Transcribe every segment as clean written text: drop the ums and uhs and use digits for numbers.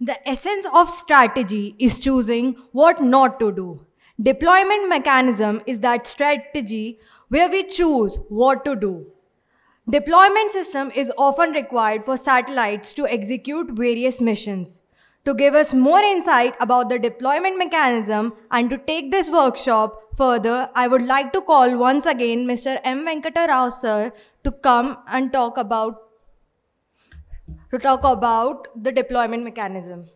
The essence of strategy is choosing what not to do. Deployment mechanism is that strategy where we choose what to do. Deployment system is often required for satellites to execute various missions. To give us more insight about the deployment mechanism and to take this workshop further, I would like to call once again Mr. M. Venkata Rao sir to come and talk about the deployment mechanism.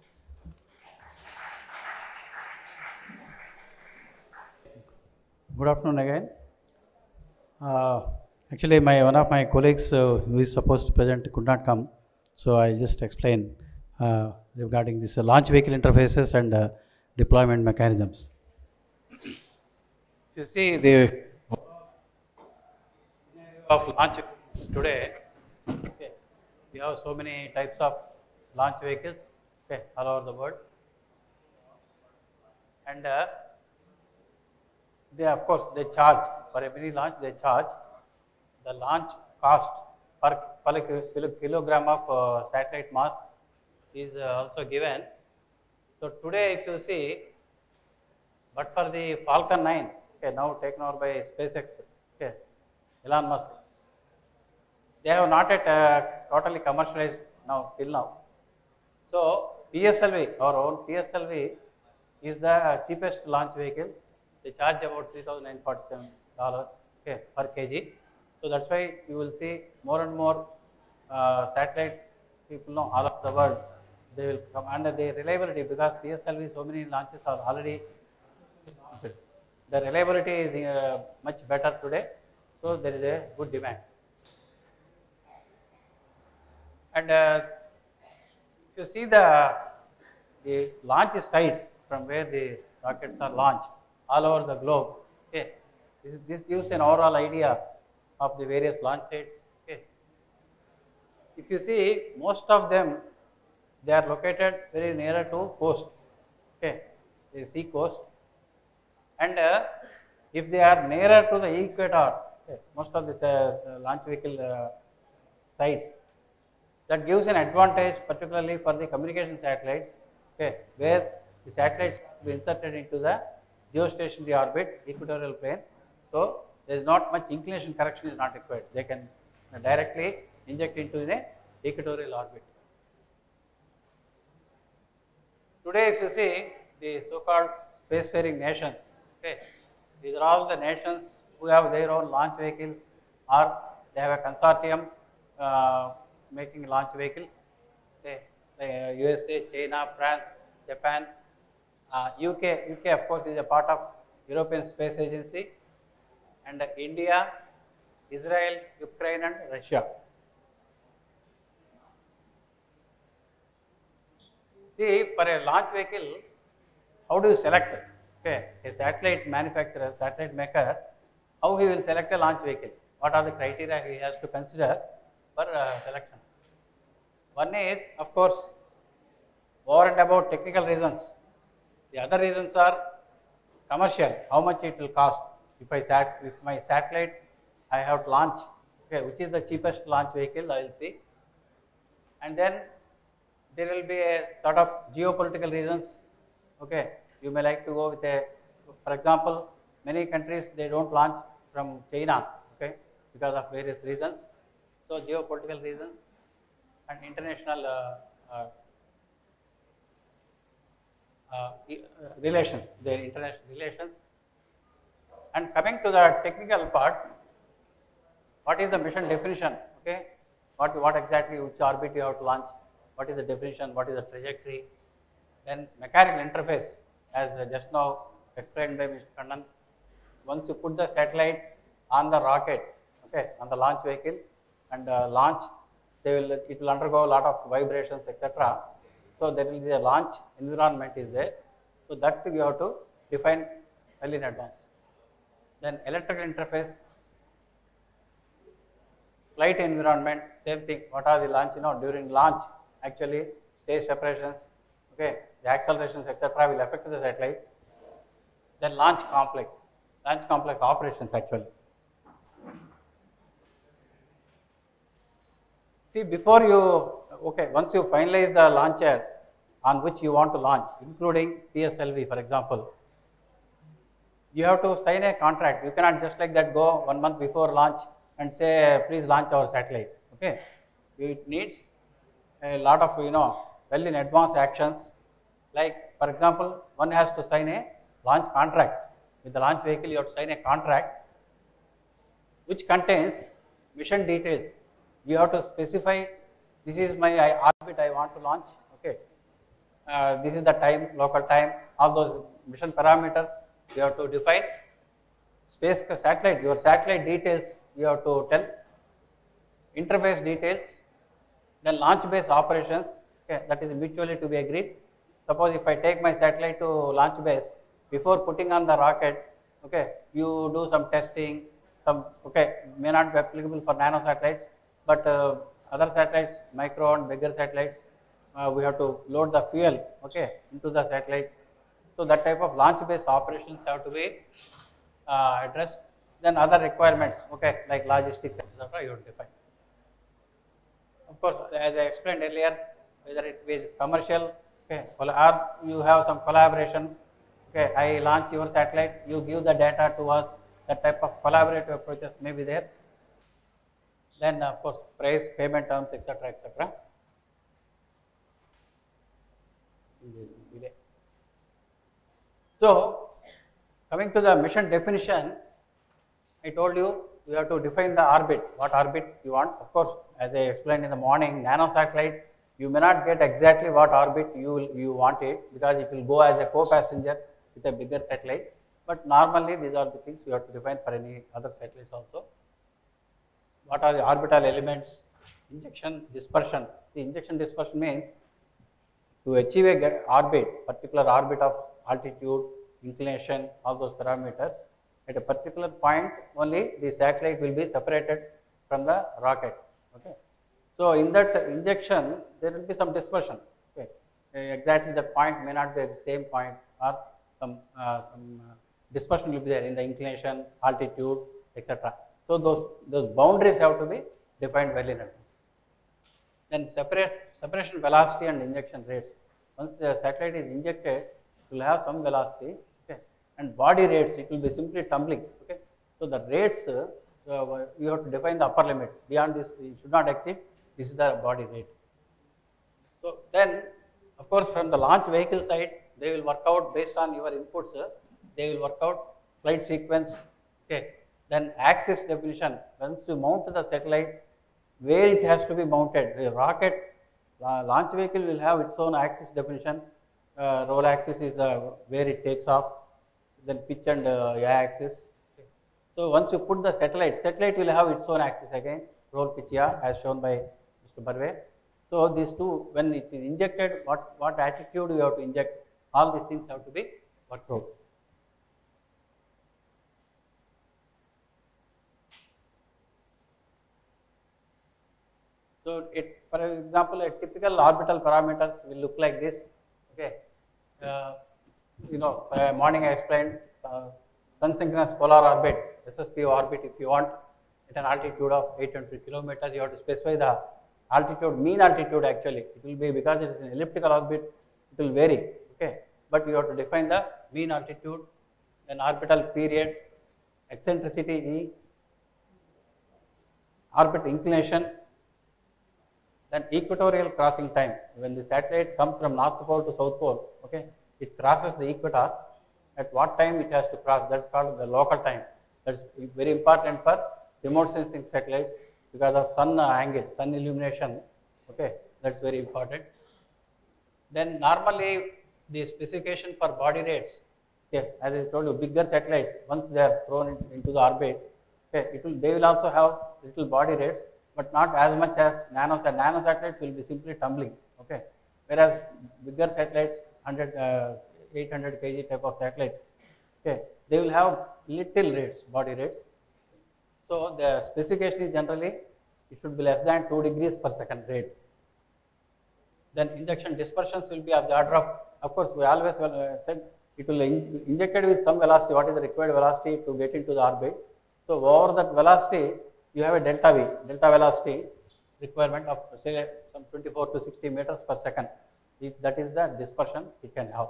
Good afternoon again. Uh, Actually, one of my colleagues who is supposed to present could not come, so I'll just explain regarding this launch vehicle interfaces and deployment mechanisms. You see the of launch vehicles today. Okay, we have so many types of launch vehicles, okay, all over the world, and they of course they charge for every launch. They charge the launch cost per kilogram of satellite mass is also given. So today, if you see, but for the Falcon 9, okay, now taken over by SpaceX, okay, Elon Musk, they have not yet totally commercialized now till now. So PSLV, our own PSLV, is the cheapest launch vehicle. They charge about $3,947 okay, per kg. So that's why you will see more and more satellite people know all over the world. They will come under the reliability because PSLV so many launches are already launched. The reliability is much better today. So there is a good demand. And if you see the launch sites from where the rockets are launched all over the globe, okay, this gives an overall idea of the various launch sites. Okay. If you see, most of them, they are located very nearer to coast, okay, the sea coast, and if they are nearer to the equator, okay, most of these launch vehicle sites, that gives an advantage particularly for the communication satellites, okay, where the satellites will be inserted into the geostationary orbit, equatorial plane. So there is not much inclination correction is not required. They can directly inject into the equatorial orbit. Today, if you see the so-called spacefaring nations, okay, these are all the nations who have their own launch vehicles or they have a consortium making launch vehicles. Okay, like USA, China, France, Japan, UK of course is a part of European Space Agency, and India, Israel, Ukraine, and Russia. See, for a launch vehicle, how do you select it? Okay, a satellite manufacturer, satellite maker, how he will select a launch vehicle? What are the criteria he has to consider for selection? One is, of course, over and above technical reasons. The other reasons are commercial, how much it will cost. If my satellite I have to launch, okay, which is the cheapest launch vehicle, I will see. And then there will be a sort of geopolitical reasons. Okay, you may like to go with for example, many countries they don't launch from China, okay, because of various reasons. So geopolitical reasons and international relations, their international relations. And coming to the technical part, what is the mission definition? Okay, what exactly which orbit you have to launch? What is the definition? What is the trajectory? Then mechanical interface, as just now explained by Mr. Kannan. Once you put the satellite on the rocket, okay, on the launch vehicle, and launch, it will undergo a lot of vibrations, etc. So there will be a launch environment is there. So that you have to define well in advance. Then electrical interface, flight environment, same thing. What are the launch? During launch, actually stage separations, okay, the accelerations, etc. will affect the satellite. Then launch complex operations actually. See, before you, okay, once you finalize the launcher, on which you want to launch, including PSLV, for example, you have to sign a contract. You cannot just like that go 1 month before launch and say, please launch our satellite. Okay, it needs a lot of well in advance actions. Like for example, one has to sign a launch contract with the launch vehicle. You have to sign a contract which contains mission details. You have to specify, this is my orbit I want to launch. Okay, this is the time, local time, all those mission parameters you have to define. Space satellite, your satellite details you have to tell, interface details, then launch base operations. Okay, that is mutually to be agreed. Suppose if I take my satellite to launch base, before putting on the rocket, okay, you do some testing, some, okay, may not be applicable for nano satellites, but other satellites, micro and bigger satellites, we have to load the fuel, okay, into the satellite. So that type of launch based operations have to be addressed. Then other requirements, okay, like logistics, etc., you have to define. Of course, as I explained earlier, whether it is commercial, okay, or you have some collaboration. Okay, I launch your satellite, you give the data to us. That type of collaborative approaches may be there. Then, of course, price, payment terms, etc., etc. So, coming to the mission definition, I told you you have to define the orbit, what orbit you want. Of course, as I explained in the morning, nano satellite, you may not get exactly what orbit you want it, because it will go as a co-passenger with a bigger satellite. But normally these are the things you have to define for any other satellites also. What are the orbital elements? Injection, dispersion. See, injection dispersion means to achieve a orbit, particular orbit of altitude, inclination, all those parameters, at a particular point only the satellite will be separated from the rocket. Okay. So in that injection there will be some dispersion. Okay. Exactly that point may not be at the same point, or some dispersion will be there in the inclination, altitude, etc. So those boundaries have to be defined well in advance. Then separation velocity and injection rates. Once the satellite is injected, it will have some velocity, okay, and body rates, it will be simply tumbling. Okay. So the rates you have to define the upper limit. Beyond this, it should not exceed. This is the body rate. So then, of course, from the launch vehicle side, they will work out based on your inputs. They will work out flight sequence. Okay. Then axis definition. Once you mount the satellite, where it has to be mounted. The rocket launch vehicle will have its own axis definition. Roll axis is where it takes off. Then pitch and y-axis. Okay. So once you put the satellite will have its own axis again. Roll, pitch, yaw, as shown by Mr. Barve. So these two, when it is injected, what attitude you have to inject, all these things have to be worked out. So for example, a typical orbital parameters will look like this. Okay, morning I explained sun synchronous polar orbit, SSPO orbit. If you want at an altitude of 800 kilometers, you have to specify the altitude, mean altitude. Actually, it will be, because it is an elliptical orbit, it will vary. Okay, but you have to define the mean altitude, then orbital period, eccentricity E, orbit inclination. Then equatorial crossing time. When the satellite comes from North Pole to South Pole, okay, it crosses the equator. At what time it has to cross? That's called the local time. That's very important for remote sensing satellites because of sun angle, sun illumination. Okay, that's very important. Then normally the specification for body rates. Okay, as I told you, bigger satellites, once they are thrown into the orbit, okay, they will also have little body rates, but not as much as nano satellites will be simply tumbling. Okay, whereas bigger satellites, 800 kg type of satellites, okay, they will have little rates, body rates. So the specification is generally it should be less than 2 degrees per second rate. Then injection dispersions will be of the order of course, we always said it will injected with some velocity. What is the required velocity to get into the orbit? So over that velocity, you have a delta V, delta velocity requirement of say some 24 to 60 meters per second. That is the dispersion it can have.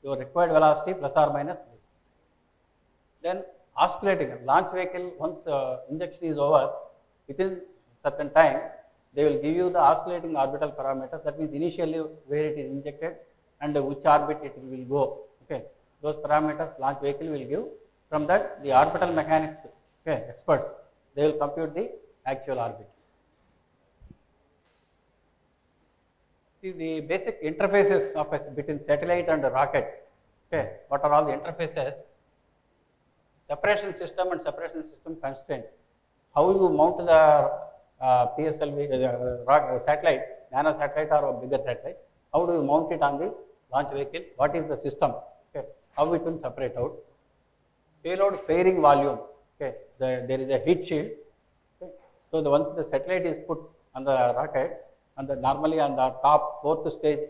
Your required velocity plus or minus this. Then oscillating launch vehicle, once injection is over, within certain time, they will give you the oscillating orbital parameters. That means initially where it is injected and which orbit it will go. Okay, those parameters launch vehicle will give. From that, the orbital mechanics experts, they will compute the actual orbit. See the basic interfaces of between satellite and rocket. Okay, what are all the interfaces? Separation system and separation system constraints. How you mount the PSLV satellite, nano satellite or a bigger satellite? How do you mount it on the launch vehicle? What is the system? Okay, how it will separate out? Payload fairing volume. Okay, there is a heat shield. Okay. So once the satellite is put on the rocket, normally on the top fourth stage,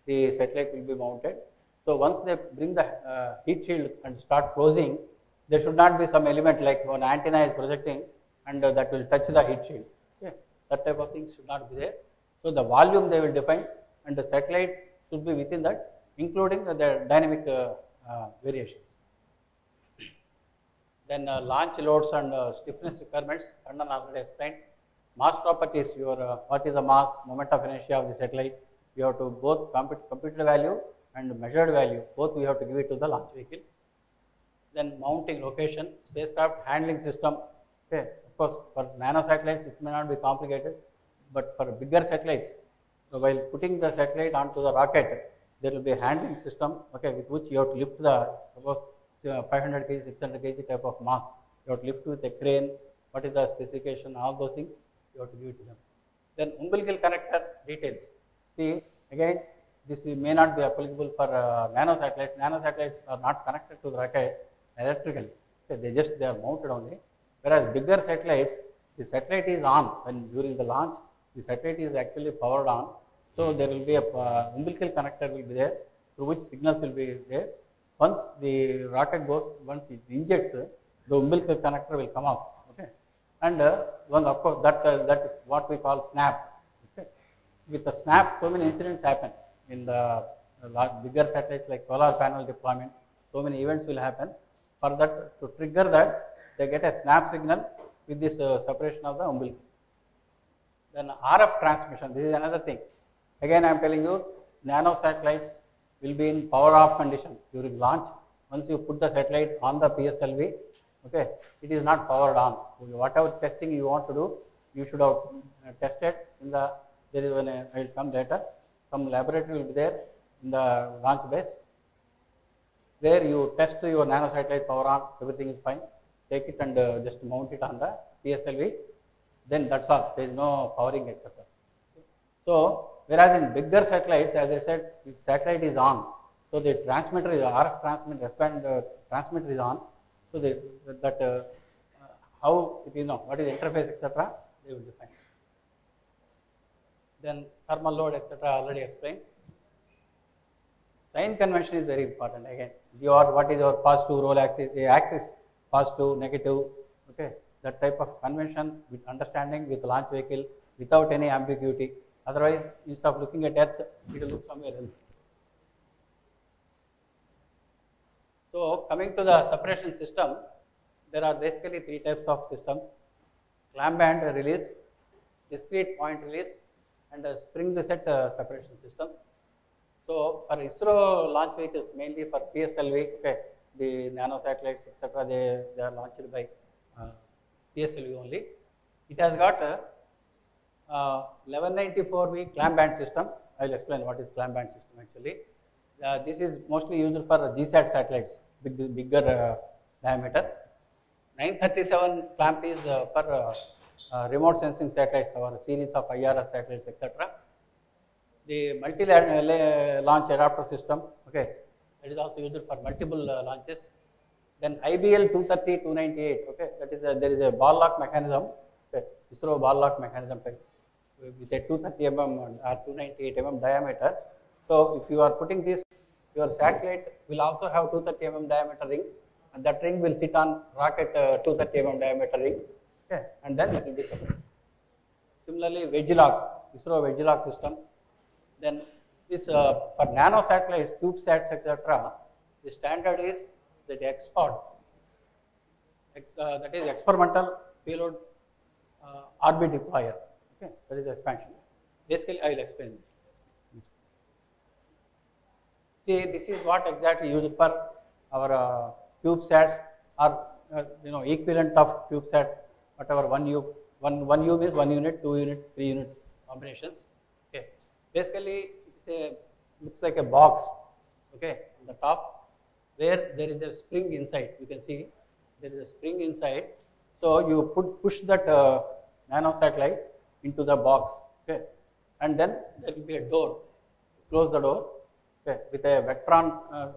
the satellite will be mounted. So once they bring the heat shield and start closing, there should not be some element like one antenna is projecting and that will touch the heat shield. Okay. That type of thing should not be there. So the volume they will define, and the satellite should be within that, including the dynamic variations. Then launch loads and stiffness requirements, Kannan already explained. Mass properties, what is the mass, moment of inertia of the satellite. You have to both computed value and measured value, both we have to give it to the launch vehicle. Then mounting location, spacecraft handling system. Okay, of course, for nano satellites it may not be complicated, but for bigger satellites, so while putting the satellite onto the rocket, there will be a handling system, okay, with which you have to lift the, suppose 500 kg, 600 kg type of mass. You have to lift with a crane. What is the specification? All those things you have to give it to them. Then umbilical connector details. See, again, this may not be applicable for nano satellites. Nano satellites are not connected to the rocket electrically. Okay, they are mounted only. Whereas bigger satellites, the satellite is on when during the launch, the satellite is actually powered on. So there will be a umbilical connector will be there through which signals will be there. Once the rocket goes, once it injects, the umbilical connector will come out. Okay, and one of course that is what we call snap. Okay, with the snap, so many incidents happen in the bigger satellites like solar panel deployment. So many events will happen. For that, to trigger that, they get a snap signal with this separation of the umbilical. Then RF transmission. This is another thing. Again, I am telling you, nano satellites will be in power off condition during launch. Once you put the satellite on the PSLV, okay, it is not powered on. Whatever testing you want to do, you should have tested in the, there is one, I will come later, some laboratory will be there in the launch base, where you test your nano satellite power on, everything is fine, take it and just mount it on the PSLV, then that's all, there is no powering, etc. So, whereas in bigger satellites, as I said, the satellite is on, so the transmitter is RF transmitter is on, so how it is known, what is the interface, etc., they will define. Then thermal load, etc., already explained. Sign convention is very important. Again, what is your positive roll axis, positive, negative, okay, that type of convention with understanding with launch vehicle without any ambiguity. Otherwise, instead of looking at Earth, it will look somewhere else. So, coming to the separation system, there are basically three types of systems: clamp band release, discrete point release, and spring set separation systems. So, for ISRO launch vehicles, mainly for PSLV, okay, the nano satellites, etc., they are launched by PSLV only. It has got a 1194V clamp band system. I will explain what is clamp band system actually. This is mostly used for GSAT satellites, bigger diameter. 937 clamp is for remote sensing satellites or a series of IRS satellites, etc. The multi-launch adapter system, okay, that is also used for multiple launches. Then IBL 230, 298, okay, that is there is a ball lock mechanism, okay, ISRO ball lock mechanism with a 230 mm or 298 mm diameter. So, if you are putting this, your satellite will also have 230 mm diameter ring, and that ring will sit on rocket 230 mm diameter ring, okay, and then it will be separate. Similarly, wedge lock, ISRO wedge lock system. Then This for nano satellites, CubeSats, etc. The standard is that XPOD, that is experimental payload orbit deployer. Okay, that is the expansion. Basically, I will explain. See, this is what exactly used for our CubeSats or equivalent of CubeSat, whatever 1U. 1U means 1 unit, 2 unit, 3 unit combinations. Okay, basically looks like a box. Okay, on the top where there is a spring inside. You can see there is a spring inside. So you push that nano satellite into the box. Okay, and then there will be a door. Close the door. Okay, with a Vectron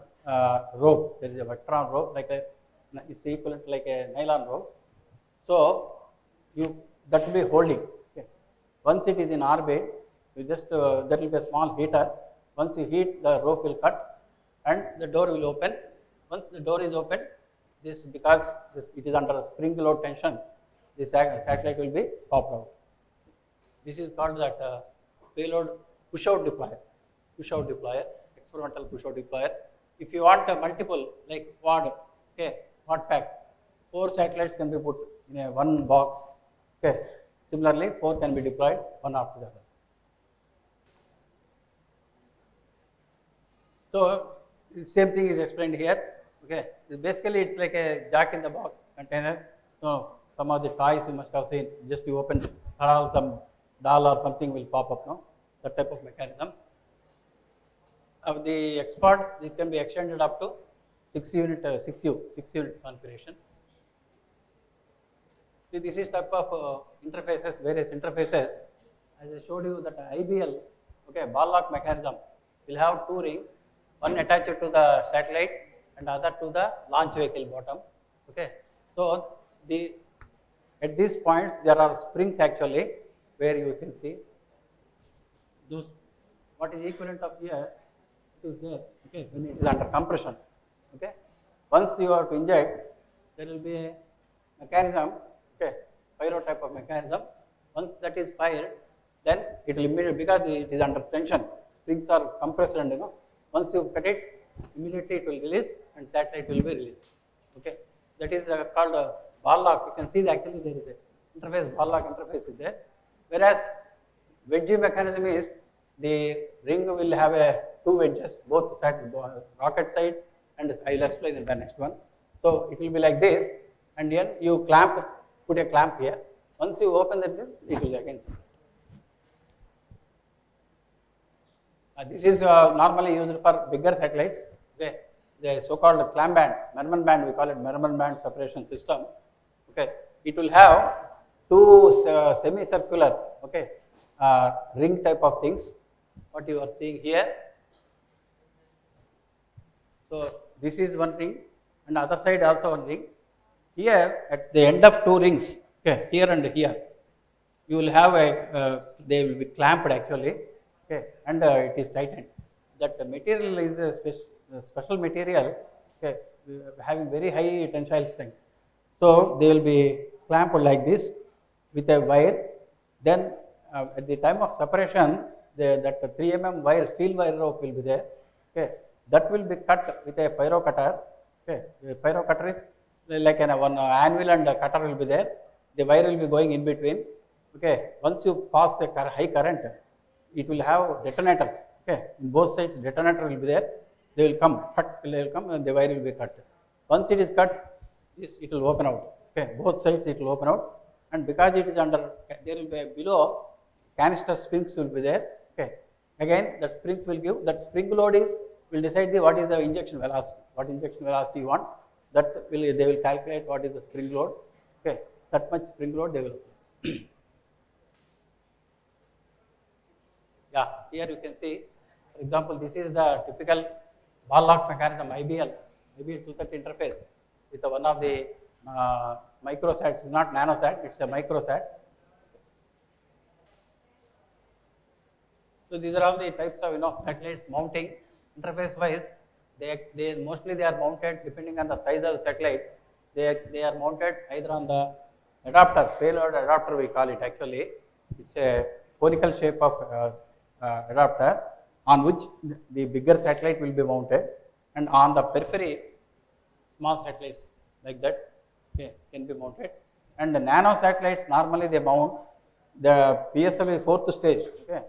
rope. There is a Vectron rope, like it's equivalent like a nylon rope. So that will be holding. Okay. Once it is in orbit, you just there will be a small heater. Once you heat, the rope will cut and the door will open. Once the door is open, because it is under spring load tension, the satellite will be popped out. This is called that payload push-out deployer. Push-out deployer, experimental push-out deployer. If you want a multiple, like quad, okay, quad pack, 4 satellites can be put in a one box. Okay. Similarly, 4 can be deployed one after the other. So same thing is explained here. Okay, basically it's like a jack in the box container. So some of the toys you must have seen. Just you open, some doll or something will pop up. No, that type of mechanism. Of the XPOD, it can be extended up to 6 unit configuration. See, this is type of interfaces, various interfaces. As I showed you that IBL, okay, ball lock mechanism will have 2 rings, one attached to the satellite and other to the launch vehicle bottom. Okay, so at these points there are springs actually where you can see those. What is equivalent of here? It is there. Okay, when it is under compression. Okay, once you have to inject, there will be a mechanism. Okay, pyro type of mechanism. Once that is fired, then it will immediately, because it is under tension, springs are compressed and once you cut it, immediately it will release and satellite will be released. Okay, that is called a ball lock. You can see that actually there is a interface, ball lock interface is there. Whereas wedge mechanism is the ring will have 2 wedges, both side, rocket side, and I will explain in the next one. So it will be like this, and then you put a clamp here. Once you open the thing, it will again. This is normally used for bigger satellites. Okay, the so-called clamp band, Merman band, we call it Merman band separation system. Okay, it will have 2 semicircular, okay, ring type of things. What you are seeing here. So this is one ring, and other side also one ring. Here at the end of 2 rings, okay, here and here, you will have they will be clamped actually, okay, and it is tightened. That material is a special material, okay, having very high tensile strength. So they will be clamped like this with a wire. Then at the time of separation, that 3 mm wire, steel wire rope will be there. Okay, that will be cut with a pyro cutter. Okay, the pyro cutter is like one anvil and a cutter will be there. The wire will be going in between. Okay, once you pass a high current, it will have detonators. Okay, in both sides detonator will be there. They will come, they will come, and the wire will be cut. Once it is cut, it will open out. Okay, both sides it will open out, and because it is under, there will be below canister springs will be there. Okay, again that springs will give, that spring load will decide what is the injection velocity, what injection velocity you want. That they will calculate what is the spring load. Okay, that much spring load they will. Yeah, here you can see, for example, this is the typical ball lock mechanism, IBL 230 interface with one of the microsats. It's not nanosat, it's a microsat. So these are all the types of satellites mounting. Interface wise, they mostly they are mounted depending on the size of the satellite. They are mounted either on the adapter, payload adapter we call it actually. It's a conical shape of adapter, on which the bigger satellite will be mounted, and on the periphery small satellites like that, okay, can be mounted. And the nano satellites normally they mount the PSLV fourth stage. Okay,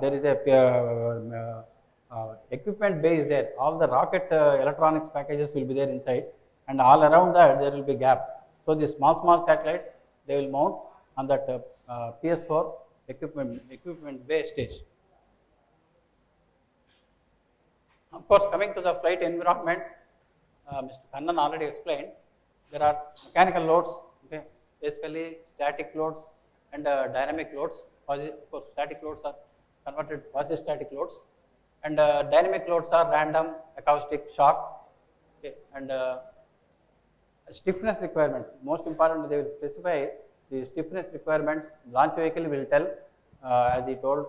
there is a equipment bay is there. All the rocket electronics packages will be there inside, and all around that there will be gap. So the small satellites they will mount on that PS4 equipment bay stage. Of course, coming to the flight environment, Mr. Kannan already explained. There are mechanical loads, okay, basically static loads and dynamic loads. Of course, static loads are converted to quasi-static loads, and dynamic loads are random acoustic shock, okay, and stiffness requirements. Most important, they will specify the stiffness requirements. Launch vehicle will tell, as he told,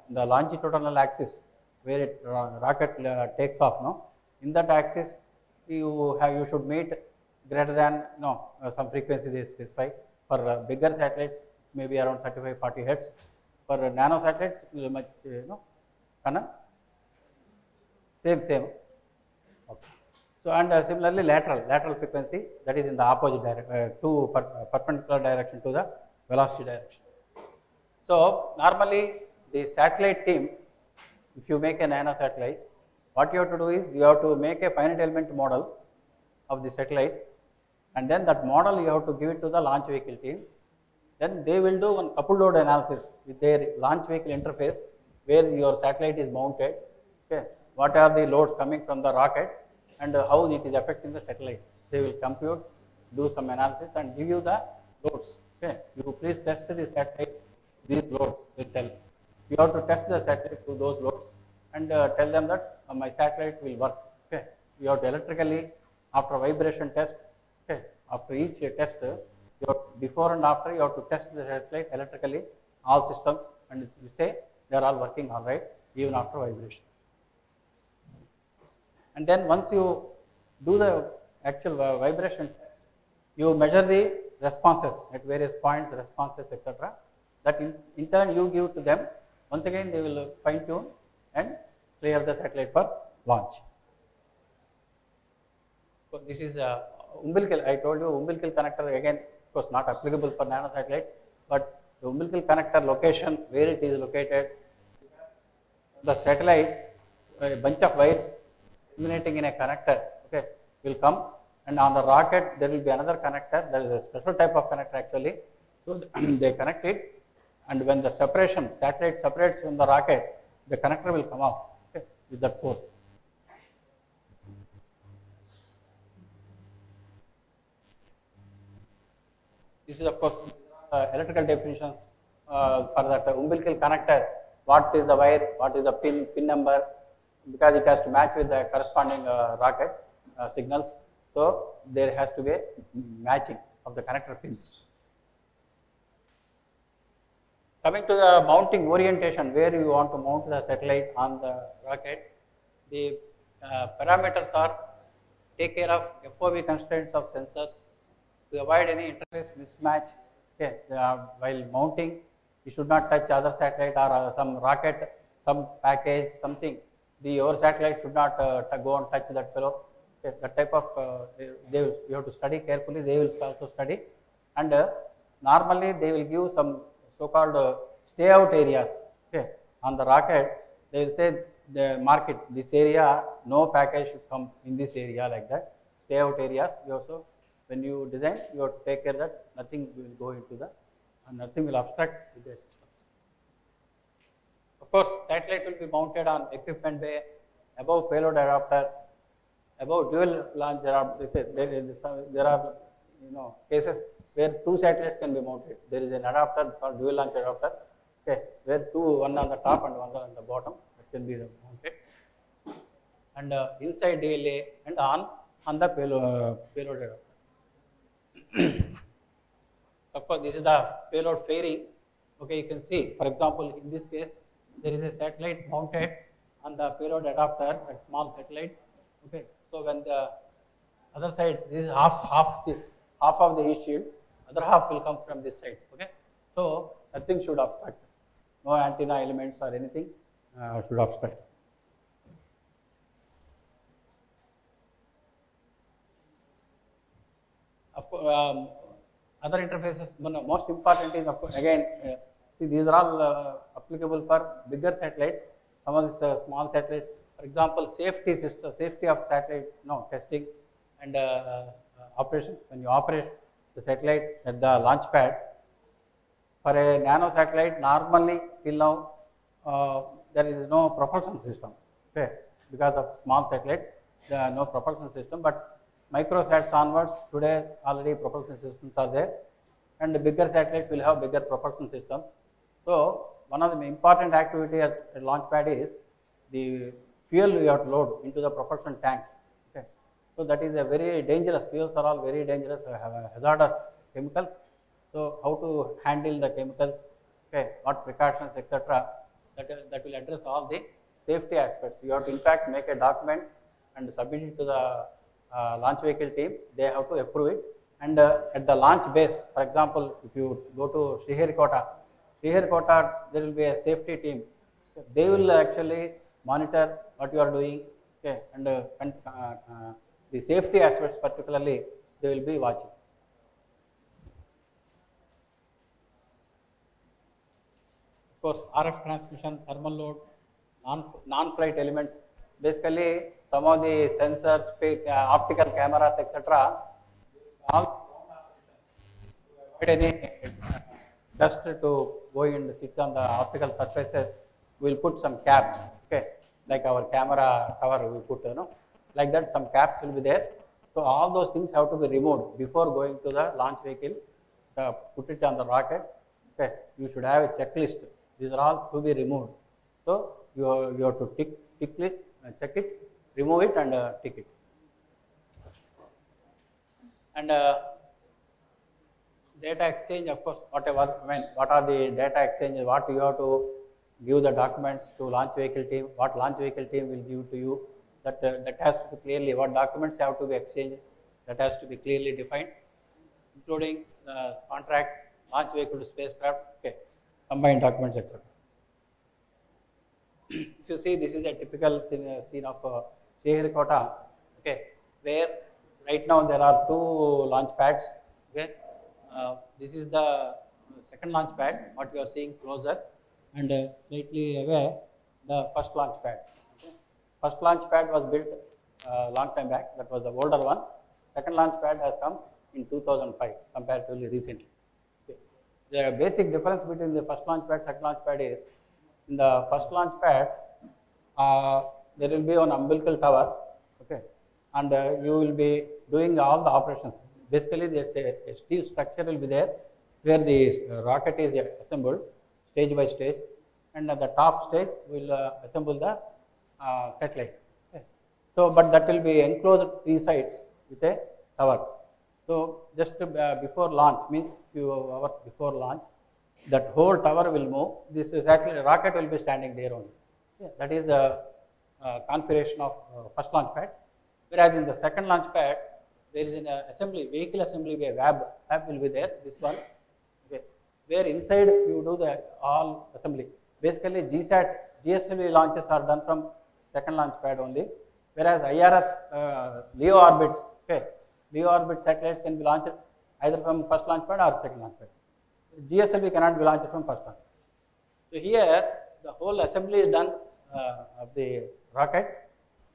the longitudinal axis where it rocket takes off. No, in that axis you should meet greater than some frequency they specify. For bigger satellites, maybe around 35-40 hertz. For nano satellites, much same. Okay. So and similarly lateral frequency, that is in the opposite direction, to perpendicular direction to the velocity direction. So normally the satellite team, if you make a nano satellite, what you have to do is you have to make a finite element model of the satellite, and then that model you have to give it to the launch vehicle team. Then they will do one coupled load analysis with their launch vehicle interface where your satellite is mounted. Okay, what are the loads coming from the rocket and how it is affecting the satellite. They will compute, do some analysis and give you the loads. Okay, you please test the satellite, these loads they tell. You have to test the satellite to those loads and tell them that my satellite will work. Okay, you have to electrically, after vibration test, okay, after each test, before and after you have to test the satellite electrically, all systems, and you say they are all working all right even after vibration. And then once you do the actual vibration, you measure the responses at various points, responses, etc. That in turn you give to them. Once again they will fine tune and clear the satellite for launch. So this is umbilical. I told you umbilical connector, again, of course not applicable for nano satellites, but the umbilical connector location, where it is located, the satellite, a bunch of wires terminating in a connector, okay, will come, and on the rocket there will be another connector. There is a special type of connector actually. So they connect it, and when the satellite separates from the rocket, the connector will come out, okay, with that force. This is of course electrical definitions for that umbilical connector. What is the wire? What is the pin number? Because it has to match with the corresponding rocket signals. So there has to be a matching of the connector pins. Coming to the mounting orientation, where you want to mount the satellite on the rocket, the parameters are take care of FOV constraints of sensors to avoid any interface mismatch. Okay, while mounting, you should not touch other satellite or some rocket, some package, something. Your satellite should not go and touch that fellow. Okay, that type of you have to study carefully. They will also study, and normally they will give some so-called stay out areas. Okay, on the rocket, they will say they mark it, this area, no package should come in this area, like that. Stay out areas. You also, when you design, you have to take care that nothing will go into the, nothing will obstruct the systems. Of course, satellite will be mounted on equipment bay, above payload adapter, above dual launch adapter. There are cases where two satellites can be mounted. There is an adapter called dual launch adapter, okay, where one on the top and one on the bottom, that can be mounted, and inside DLA and on the payload adapter. Of course, this is the payload fairing. Okay, you can see, for example, in this case, there is a satellite mounted on the payload adapter, a small satellite. Okay, so when the other side, this is half of the heat shield, other half will come from this side. Okay, so nothing should obstruct, no antenna elements or anything. should obstruct. Of course, other interfaces, most important is of course, again, see, these are all applicable for bigger satellites. Some of these small satellites, for example, safety system, safety of satellite, testing and operations. When you operate the satellite at the launch pad, for a nano satellite, normally till now there is no propulsion system. Okay, because of small satellite, there are no propulsion system. But microsats onwards, today already propulsion systems are there, and the bigger satellites will have bigger propulsion systems. So one of the important activity at launch pad is the fuel you have to load into the propulsion tanks. Okay, so that is a very dangerous. Fuels are all very dangerous, hazardous chemicals. So how to handle the chemicals? Okay, what precautions, etc. That will address all the safety aspects. You have to in fact make a document and submit it to the launch vehicle team. They have to approve it. And at the launch base, for example, if you go to Sriharikota, there will be a safety team. They will actually monitor what you are doing, okay, and the safety aspects particularly they will be watching. Of course, RF transmission, thermal load, non-flight elements. Basically, some of the sensors, optical cameras, etc. All avoid any dust to go and sit on the optical surfaces. We will put some caps, okay, like our camera cover we put, like that. Some caps will be there. So all those things have to be removed before going to the launch vehicle. Put it on the rocket. Okay, you should have a checklist. These are all to be removed. So you have to tick it, check it, remove it, and tick it. And data exchange, of course, whatever. What are the data exchanges? What you have to give the documents to launch vehicle team. What launch vehicle team will give to you. That has to be clearly. What documents have to be exchanged. That has to be clearly defined, including contract, launch vehicle to spacecraft. Okay. Combined documents, etc. If you see, this is a typical scene of Sriharikota, okay, where right now there are two launch pads. Okay, this is the second launch pad, what you are seeing closer, and slightly away the first launch pad. Okay. First launch pad was built long time back. That was the older one. Second launch pad has come in 2005, comparatively recently. The basic difference between the first launch pad and second launch pad is, in the first launch pad, there will be an umbilical tower, okay, and you will be doing all the operations. Basically, there's a steel structure will be there where the rocket is assembled stage by stage, and at the top stage will assemble the satellite. Okay. So, but that will be enclosed three sides with a tower. So, just before launch, means few hours before launch, that whole tower will move. This satellite rocket will be standing there only. Okay. That is the configuration of first launch pad. Whereas in the second launch pad, there is an assembly, vehicle assembly where web will be there. This one, okay, where inside you do the all assembly. Basically, GSLV launches are done from second launch pad only. Whereas IRS LEO orbits, okay. LEO orbit satellites can be launched either from first launch pad or second launch pad. GSLV cannot be launched from first launch. So here the whole assembly is done of the rocket.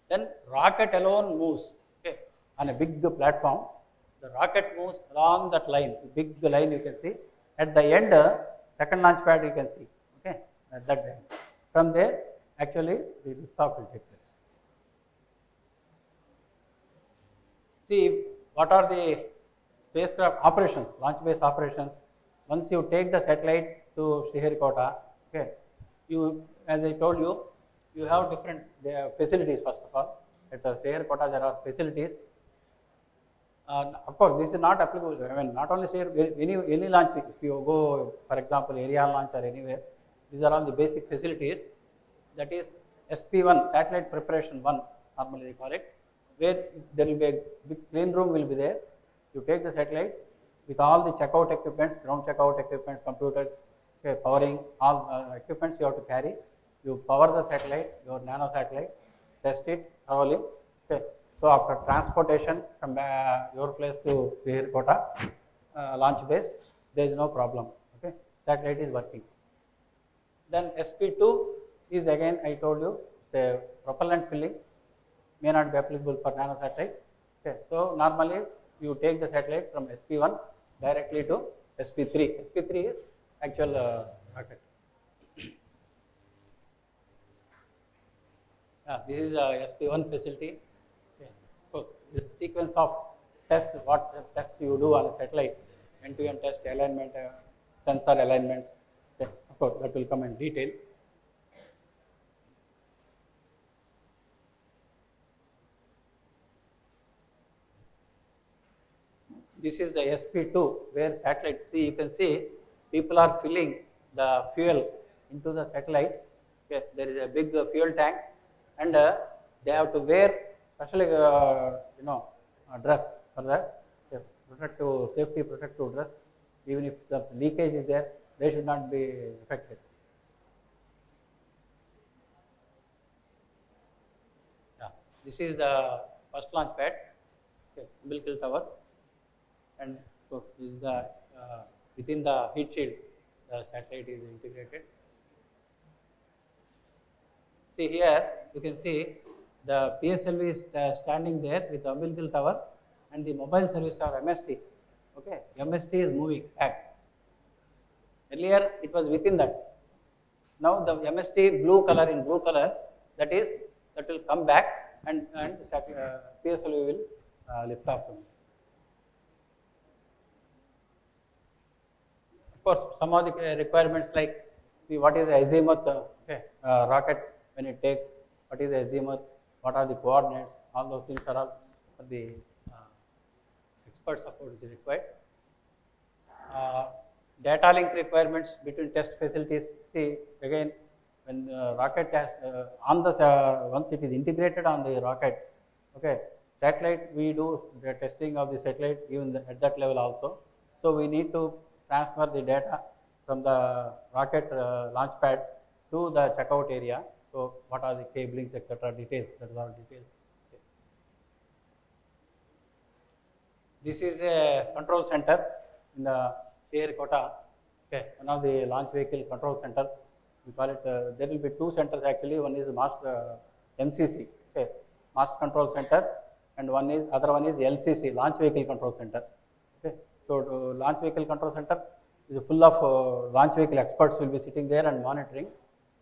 Then rocket alone moves, okay, on a big platform. The rocket moves along that line, big line you can see. At the end, second launch pad you can see, okay, at that end. From there, actually the liftoff will take place. See, what are the spacecraft operations, launch base operations? Once you take the satellite to Sriharikota, okay, you, as I told you, you have different facilities. First of all, at the Sriharikota there are facilities. Of course, this is not applicable. I mean, not only any launch. If you go, for example, area launch or anywhere, these are all the basic facilities. That is SP1, satellite preparation 1, normally they call it, where there will be a big clean room will be there. You take the satellite with all the checkout equipments, ground checkout equipments, computers, okay, powering, all equipments you have to carry. you power the satellite, your nano satellite, test it thoroughly. Okay. So after transportation from your place to Sriharikota launch base, there is no problem. Okay, satellite is working. Then SP2 is again, I told you, the propellant filling may not be applicable for nano satellite. Okay, so normally you take the satellite from SP1 directly to SP3. SP3 is actual rocket. This is SP1 facility. Okay. So the sequence of tests, what tests you do on a satellite, end-to-end test, alignment, sensor alignments. Okay. Of course, that will come in detail. This is the SP2 where satellite, see, you can see people are filling the fuel into the satellite. Okay. There is a big fuel tank, and they have to wear specially dress for that, safety protective dress. Even if the leakage is there, they should not be affected. Yeah. This is the first launch pad, okay, umbilical tower, and so this is the within the heat shield, the satellite is integrated. See here, you can see the PSLV is standing there with the umbilical tower and the mobile service tower MST. Okay, MST is moving back. Earlier it was within that. Now the MST blue color, that will come back, and PSLV will lift off from it. Of course, some of the requirements like, see, what is the azimuth rocket when it takes, what is the azimuth, what are the coordinates, all those things are all for the expert support which is required. Data link requirements between test facilities. See, again, when rocket has once it is integrated on the rocket, okay, satellite, we do the testing of the satellite even at that level also. So we need to transfer the data from the rocket launch pad to the checkout area. So what are the cablings, etc. details, that is all details. Okay. This is a control center in the Sriharikota, okay, one of the launch vehicle control center. We call it, there will be two centers actually, one is MCC, okay, Master Control Center, and other one is LCC, Launch Vehicle Control Center. Okay. So Launch Vehicle Control Center is full of launch vehicle experts will be sitting there and monitoring.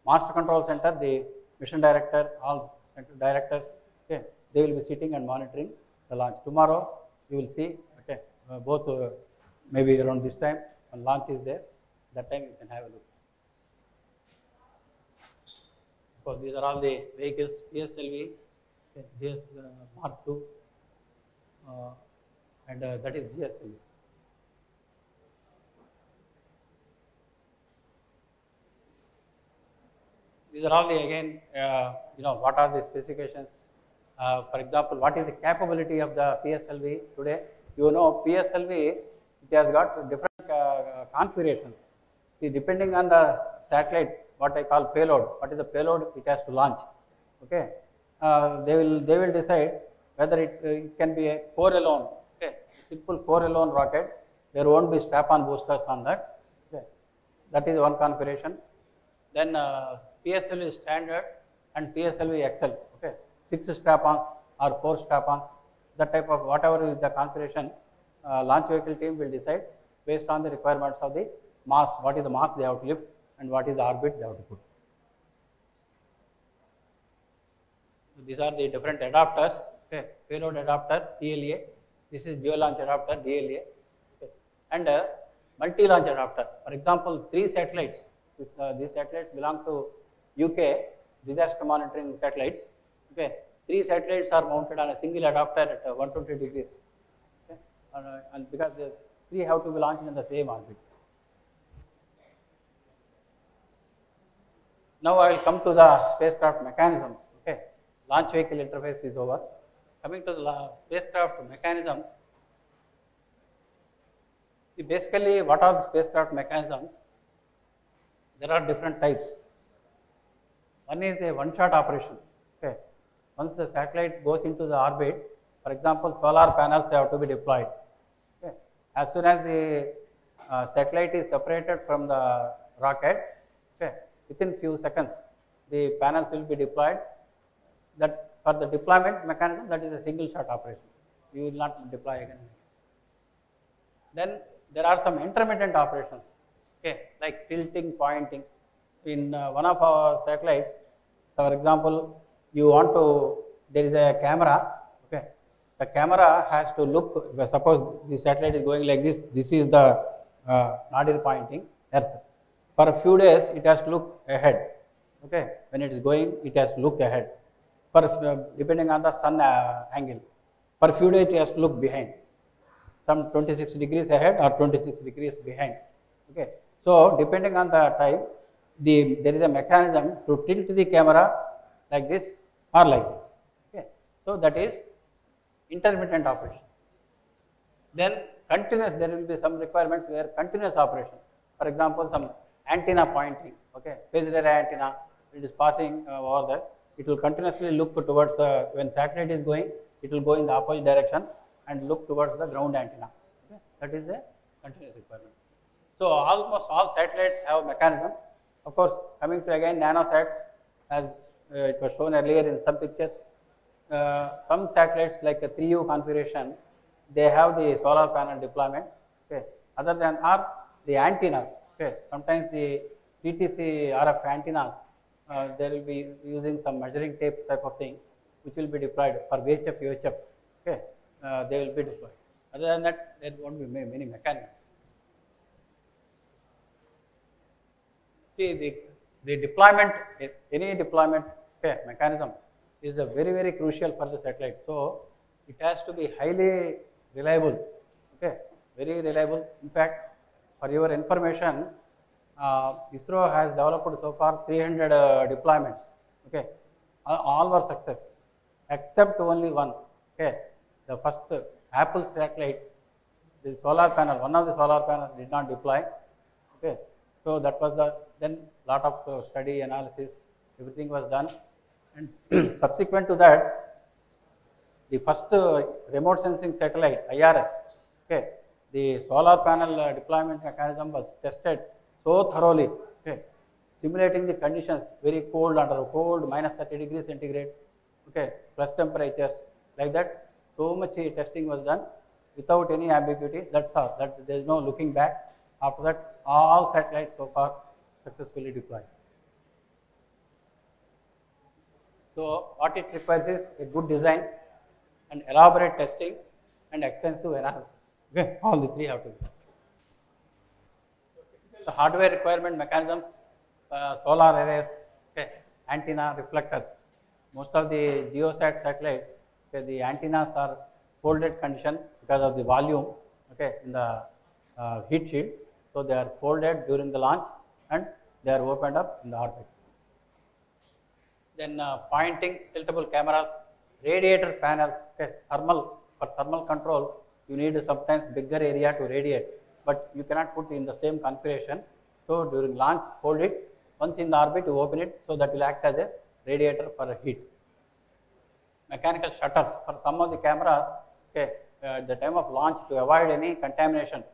Master Control Center, the mission director, all center directors, okay, they will be sitting and monitoring the launch. Tomorrow you will see, okay, both maybe around this time when launch is there, that time you can have a look. So these are all the vehicles, PSLV, okay, GS Mark II, and that is GSLV. These are all the, again, what are the specifications? For example, what is the capability of the PSLV today? You know, PSLV, it has got different configurations. See, depending on the satellite, what I call payload, what is the payload it has to launch? Okay, they will decide whether it can be a core alone. Okay, simple core alone rocket. There won't be strap-on boosters on that. Okay, that is one configuration. Then PSLV standard and PSLV XL. Okay, 6 strap-ons or 4 strap-ons. That type of whatever is the configuration, launch vehicle team will decide based on the requirements of the mass. What is the mass they have to lift and what is the orbit they have to put. These are the different adapters. Okay, payload adapter PLA. This is dual launch adapter DLA. Okay, and multi-launch adapter. For example, 3 satellites. These satellites belong to UK disaster monitoring satellites. Okay, 3 satellites are mounted on a single adapter at 120 degrees. Okay, and because the 3 have to be launched in the same orbit. Now I will come to the spacecraft mechanisms. Okay, launch vehicle interface is over. Coming to the spacecraft mechanisms. See, basically, what are the spacecraft mechanisms? There are different types. One is a one-shot operation. Okay. Once the satellite goes into the orbit, for example, solar panels have to be deployed. Okay. As soon as the satellite is separated from the rocket, okay, within few seconds, the panels will be deployed. That for the deployment mechanism, that is a single shot operation. You will not deploy again. Then there are some intermittent operations, okay, like tilting, pointing. In one of our satellites, for example, you want to, there is a camera, okay, the camera has to look, suppose the satellite is going like this is the nadir pointing earth. For a few days, it has to look ahead, okay, when it is going, it has to look ahead, for depending on the sun angle. For a few days, it has to look behind, some 26 degrees ahead or 26 degrees behind, okay. So depending on the time, there is a mechanism to tilt the camera like this or like this, okay. So that is intermittent operations. Then continuous, there will be some requirements where continuous operation, for example, some antenna pointing, okay, phased array antenna, it is passing over there, it will continuously look towards, when satellite is going, it will go in the opposite direction and look towards the ground antenna, okay. That is the continuous requirement. So almost all satellites have mechanism. Of course, coming to again nanosats, as it was shown earlier in some pictures, some satellites like a 3U configuration, they have the solar panel deployment, okay. Other than the antennas, okay. Sometimes the PTC RF antennas, they will be using some measuring tape type of thing, which will be deployed for VHF, UHF, okay. They will be deployed. Other than that, there won't be many mechanisms. See, the deployment, any deployment, okay, mechanism is a very crucial for the satellite. So it has to be highly reliable, okay, very reliable. In fact, for your information, ISRO has developed so far 300 deployments, okay, all were success, except only one, okay. The first Apple satellite, the solar panel, one of the solar panels did not deploy, okay. So that was then lot of study, analysis, everything was done, and subsequent to that, the first remote sensing satellite, IRS, okay, the solar panel deployment mechanism was tested so thoroughly, okay, simulating the conditions, very cold, under cold, minus 30 degrees centigrade, okay, plus temperatures, like that, so much testing was done without any ambiguity. That's all, that there is no looking back. After that, all satellites so far successfully deployed. So what it requires is a good design and elaborate testing and extensive analysis. Okay, all the three have to be. The hardware requirement mechanisms, solar arrays, okay, antenna, reflectors. Most of the geosat satellites, okay, the antennas are folded condition because of the volume, okay, in the heat shield. So they are folded during the launch and they are opened up in the orbit. Then pointing, tiltable cameras, radiator panels, okay, for thermal control, you need sometimes bigger area to radiate, but you cannot put in the same configuration. So during launch, hold it. Once in the orbit, you open it, so that will act as a radiator for heat. Mechanical shutters for some of the cameras, okay, at the time of launch, to avoid any contamination,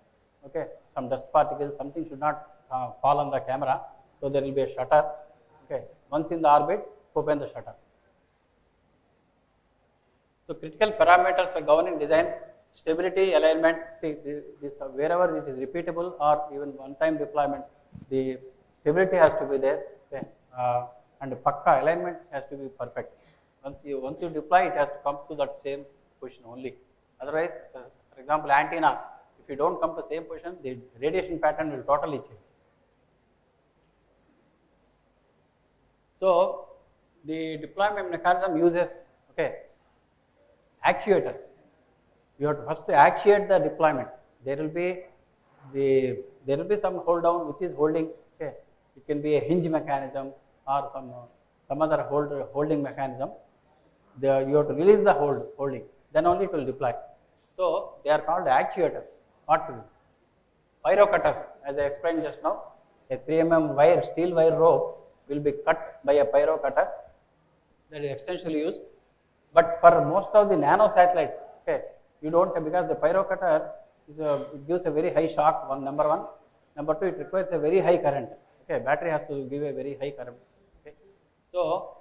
okay, some dust particles, something should not fall on the camera, so there will be a shutter, okay. Once in the orbit, open the shutter. So critical parameters for governing design, stability, alignment. See, this wherever it is repeatable or even one-time deployment, the stability has to be there, okay, and pakka alignment has to be perfect. Once you deploy, it has to come to that same position only. Otherwise, for example, antenna, if you don't come to the same position, the radiation pattern will totally change. So the deployment mechanism uses, okay, actuators. You have to first actuate the deployment. There will be some hold down which is holding, okay. It can be a hinge mechanism or some other holding mechanism. You have to release the holding, then only it will deploy. So they are called actuators. What to do? Pyro cutters, as I explained just now, a 3 mm wire, steel wire rope, will be cut by a pyro cutter, that is extensively used. But for most of the nano satellites, okay, you don't, because the pyro cutter is it gives a very high shock, number one. Number two, it requires a very high current. Okay, battery has to give a very high current. Okay, so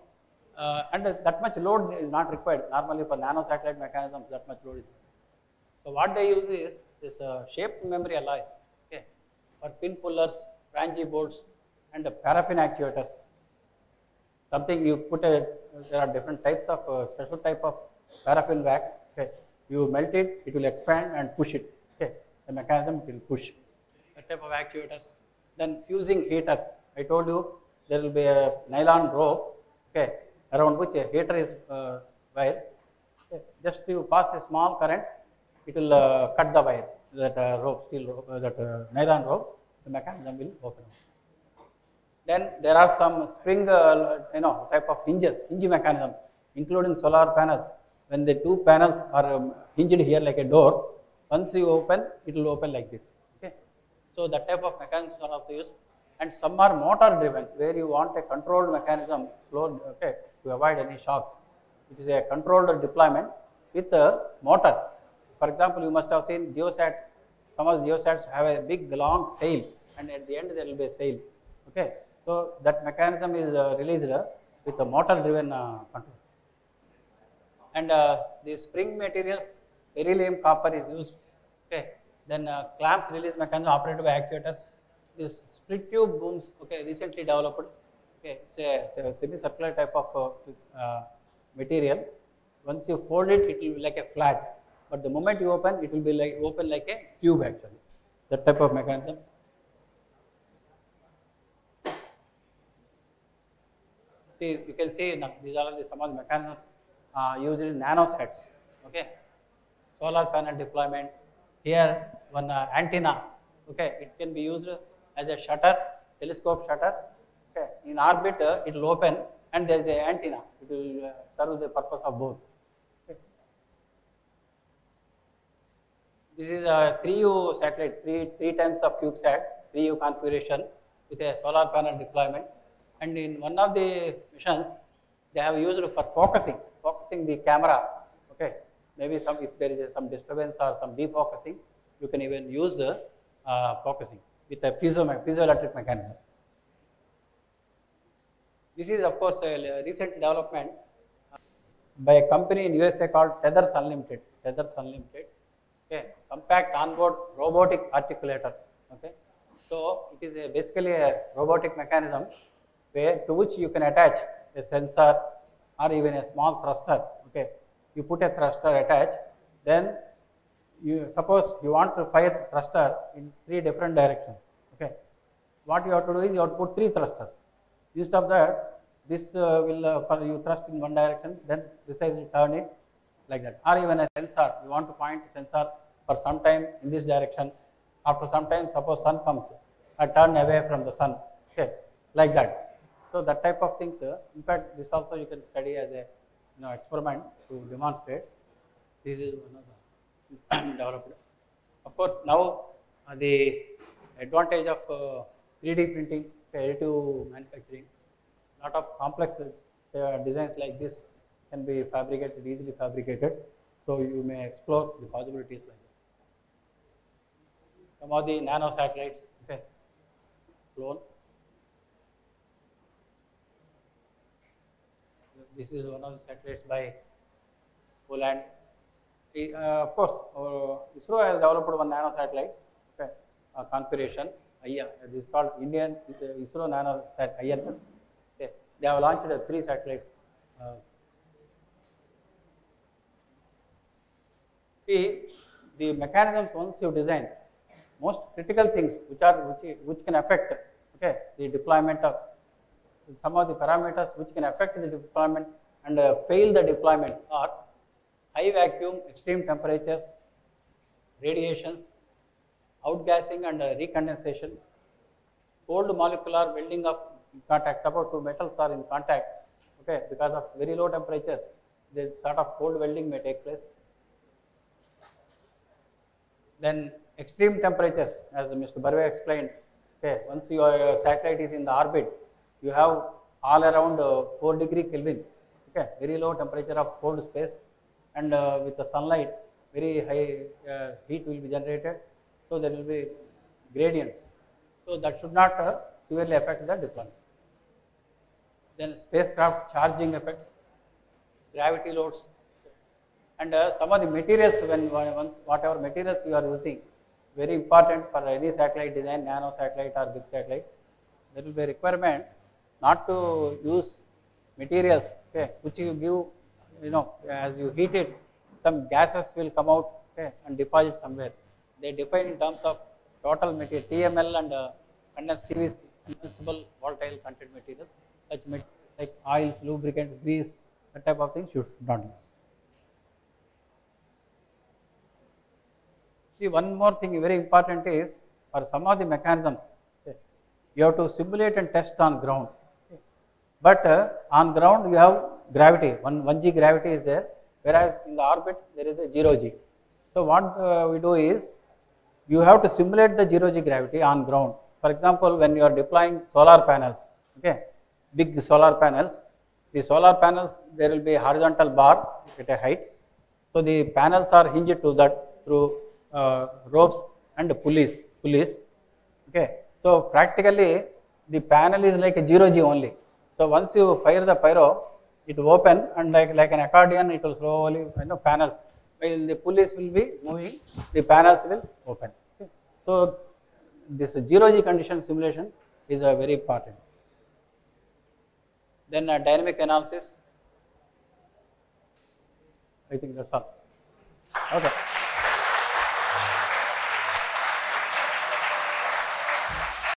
and that much load is not required. Normally for nano satellite mechanisms, that much load is. So what they use is this shaped memory alloys. Okay, for pin pullers, Frangi bolts, and paraffin actuators. Something you put a, there are different types of special type of paraffin wax. Okay, you melt it, it will expand and push it. Okay, the mechanism will push. That type of actuators. Then fusing heaters. I told you there will be a nylon rope. Okay, around which a heater is wire. Okay. Just you pass a small current, it will cut the wire. That rope, steel rope, that nylon rope. The mechanism will open. Then there are some spring, type of hinge mechanisms, including solar panels. When the two panels are hinged here like a door, once you open, it will open like this. Okay, so that type of mechanisms are also used, and some are motor driven, where you want a controlled mechanism, okay, to avoid any shocks. It is a controlled deployment with a motor. For example, you must have seen geosat. Some of the geosats have a big long sail, and at the end there will be a sail. Okay. So that mechanism is released with a motor-driven control. And the spring materials, beryllium copper is used. Okay. Then clamps release mechanism operated by actuators. This split tube booms, okay, recently developed. Okay, it's a semicircular type of material. Once you fold it, it will be like a flat. But the moment you open, it will be like open like a tube actually. That type of mechanisms. See, you can see now, these are some of the mechanisms used in nanosats. Okay, solar panel deployment. Here, one antenna. Okay, it can be used as a shutter, telescope shutter. Okay, in orbit, it will open, and there is an antenna. It will serve the purpose of both. Okay. This is a 3U satellite, three times of CubeSat, 3U configuration with a solar panel deployment. And in one of the missions, they have used for focusing the camera. Okay, maybe if there is some disturbance or some defocusing, you can even use the focusing with a piezoelectric mechanism. This is of course a recent development by a company in USA called Tethers Unlimited. Okay, compact onboard robotic articulator. Okay, so it is basically a robotic mechanism to which you can attach a sensor or even a small thruster. Okay, you put a thruster attached, then you suppose you want to fire thruster in 3 different directions. Okay, what you have to do is you have to put 3 thrusters. Instead of that, this will for you thrust in one direction, then this side will turn it like that. Or even a sensor, you want to point a sensor for some time in this direction. After some time, suppose sun comes, turn away from the sun. Okay, like that. So that type of things. In fact, this also you can study as a experiment to demonstrate. This is one of the developed. Of course, now the advantage of 3D printing, additive manufacturing, lot of complex designs like this can be fabricated, easily fabricated. So you may explore the possibilities like that. Some of the nano satellites, okay, flown. This is one of the satellites by Poland. Of course, ISRO has developed one nano satellite, okay, configuration. This is called Indian ISRO Nano Sat INS. Okay. They have launched 3 satellites. See, the mechanisms once you design, most critical things which can affect, okay, the deployment of some of the parameters which can affect the deployment and fail the deployment are high vacuum, extreme temperatures, radiations, outgassing and recondensation, cold molecular welding of contact. Suppose 2 metals are in contact, okay, because of very low temperatures, this sort of cold welding may take place. Then extreme temperatures, as Mr. Barve explained, okay, once your satellite is in the orbit, you have all around 4 degree Kelvin, okay, very low temperature of cold space, and with the sunlight, very high heat will be generated, so there will be gradients. So that should not severely affect the deployment. Then spacecraft charging effects, gravity loads, and some of the materials, whatever materials you are using, very important for any satellite design, nano satellite or big satellite. There will be a requirement not to use materials, okay, which you give, as you heat it, some gases will come out, okay, and deposit somewhere. They define in terms of total material, TML and CVC, condensable volatile content materials, such materials like oils, lubricants, grease, that type of things you should not use. See, one more thing very important is, for some of the mechanisms, okay, you have to simulate and test on ground. Okay. But on ground you have gravity, 1g gravity is there, whereas in the orbit there is a 0g. So what we do is, you have to simulate the 0g gravity on ground. For example, when you are deploying solar panels, okay, big solar panels, the solar panels, there will be a horizontal bar at a height. So the panels are hinged to that through ropes and pulleys. Okay. So practically the panel is like a 0g only. So once you fire the pyro, it will open, and like an accordion, it will slowly, panels. While the pulleys will be moving, the panels will open. Okay. So this 0g condition simulation is very important. Then dynamic analysis. I think that's all. Okay.